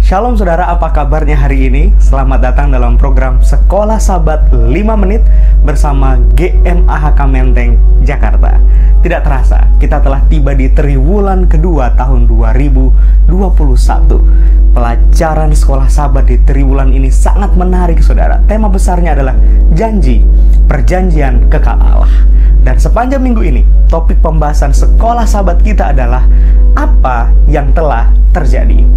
Shalom saudara, apa kabarnya hari ini? Selamat datang dalam program Sekolah Sabat 5 Menit bersama GMAHK Menteng, Jakarta. Tidak terasa, kita telah tiba di triwulan kedua tahun 2021. Pelajaran Sekolah Sabat di triwulan ini sangat menarik saudara. Tema besarnya adalah janji, perjanjian kekal Allah. Dan sepanjang minggu ini, topik pembahasan Sekolah Sabat kita adalah apa yang telah terjadi.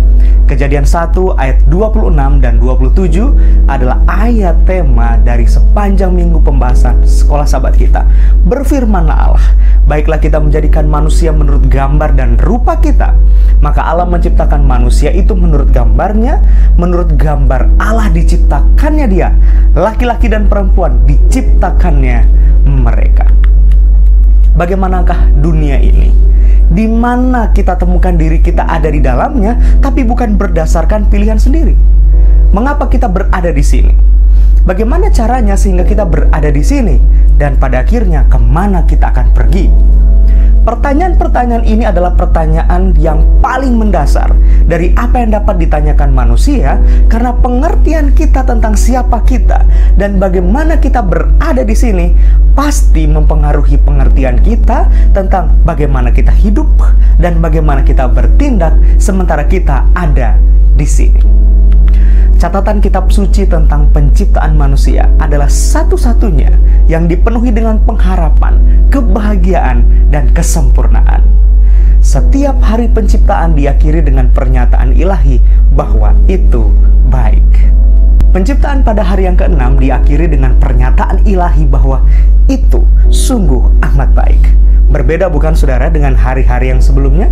Kejadian 1 ayat 26 dan 27 adalah ayat tema dari sepanjang minggu pembahasan Sekolah Sabat kita. Berfirmanlah Allah, baiklah kita menjadikan manusia menurut gambar dan rupa kita. Maka Allah menciptakan manusia itu menurut gambarnya, menurut gambar Allah diciptakannya dia. Laki-laki dan perempuan diciptakannya mereka. Bagaimanakah dunia ini? Di mana kita temukan diri kita ada di dalamnya, tapi bukan berdasarkan pilihan sendiri. Mengapa kita berada di sini? Bagaimana caranya sehingga kita berada di sini? Dan pada akhirnya kemana kita akan pergi? Pertanyaan-pertanyaan ini adalah pertanyaan yang paling mendasar dari apa yang dapat ditanyakan manusia, karena pengertian kita tentang siapa kita dan bagaimana kita berada di sini pasti mempengaruhi pengertian kita tentang bagaimana kita hidup dan bagaimana kita bertindak sementara kita ada di sini. Catatan kitab suci tentang penciptaan manusia adalah satu-satunya yang dipenuhi dengan pengharapan, kebahagiaan, dan kesempurnaan. Setiap hari penciptaan diakhiri dengan pernyataan ilahi bahwa itu baik. Penciptaan pada hari yang ke-6 diakhiri dengan pernyataan ilahi bahwa itu sungguh amat baik. Berbeda bukan saudara dengan hari-hari yang sebelumnya?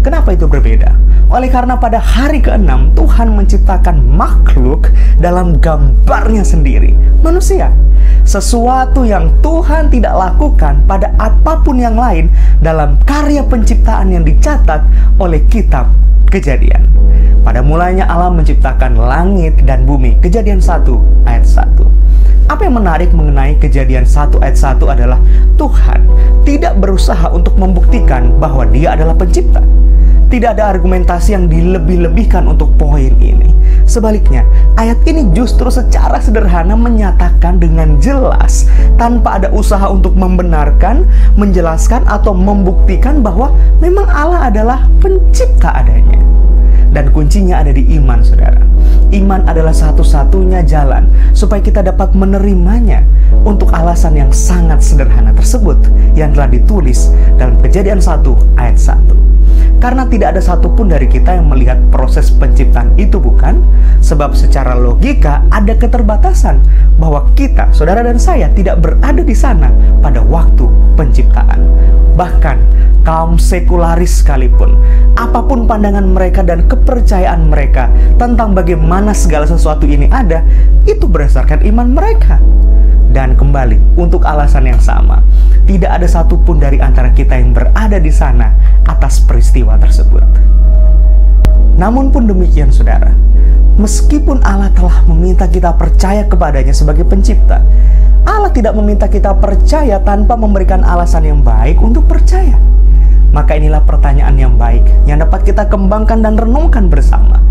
Kenapa itu berbeda? Oleh karena pada hari ke-6 Tuhan menciptakan makhluk dalam gambarnya sendiri, manusia. Sesuatu yang Tuhan tidak lakukan pada apapun yang lain dalam karya penciptaan yang dicatat oleh kitab Kejadian. Pada mulanya Allah menciptakan langit dan bumi. Kejadian 1 ayat 1. Apa yang menarik mengenai Kejadian 1 ayat 1 adalah Tuhan tidak berusaha untuk membuktikan bahwa Dia adalah pencipta. Tidak ada argumentasi yang dilebih-lebihkan untuk poin ini. Sebaliknya, ayat ini justru secara sederhana menyatakan dengan jelas tanpa ada usaha untuk membenarkan, menjelaskan, atau membuktikan bahwa memang Allah adalah pencipta adanya. Dan kuncinya ada di iman, saudara. Iman adalah satu-satunya jalan supaya kita dapat menerimanya untuk alasan yang sangat sederhana tersebut yang telah ditulis dalam Kejadian 1 ayat 1. Karena tidak ada satupun dari kita yang melihat proses penciptaan itu, bukan? Sebab secara logika ada keterbatasan bahwa kita, saudara dan saya, tidak berada di sana pada waktu penciptaan. Bahkan kaum sekularis sekalipun, apapun pandangan mereka dan kepercayaan mereka tentang bagaimana segala sesuatu ini ada, itu berdasarkan iman mereka. Dan kembali, untuk alasan yang sama, tidak ada satupun dari antara kita yang berada di sana atas peristiwa tersebut. Namun pun demikian saudara, meskipun Allah telah meminta kita percaya kepadanya sebagai pencipta, Allah tidak meminta kita percaya tanpa memberikan alasan yang baik untuk percaya. Maka inilah pertanyaan yang baik yang dapat kita kembangkan dan renungkan bersama.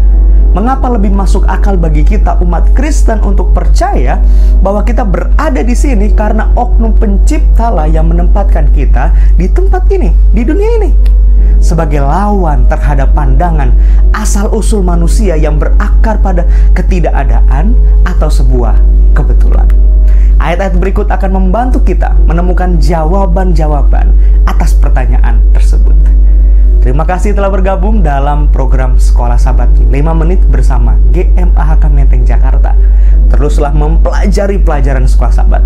Mengapa lebih masuk akal bagi kita umat Kristen untuk percaya bahwa kita berada di sini karena oknum penciptalah yang menempatkan kita di tempat ini, di dunia ini, sebagai lawan terhadap pandangan asal-usul manusia yang berakar pada ketidakadaan atau sebuah kebetulan. Ayat-ayat berikut akan membantu kita menemukan jawaban-jawaban atas pertanyaan tersebut. Terima kasih telah bergabung dalam program Sekolah Sabat 5 Menit bersama GMAHK Menteng, Jakarta. Teruslah mempelajari pelajaran Sekolah Sabat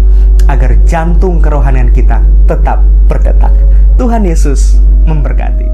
agar jantung kerohanian kita tetap berdetak. Tuhan Yesus memberkati.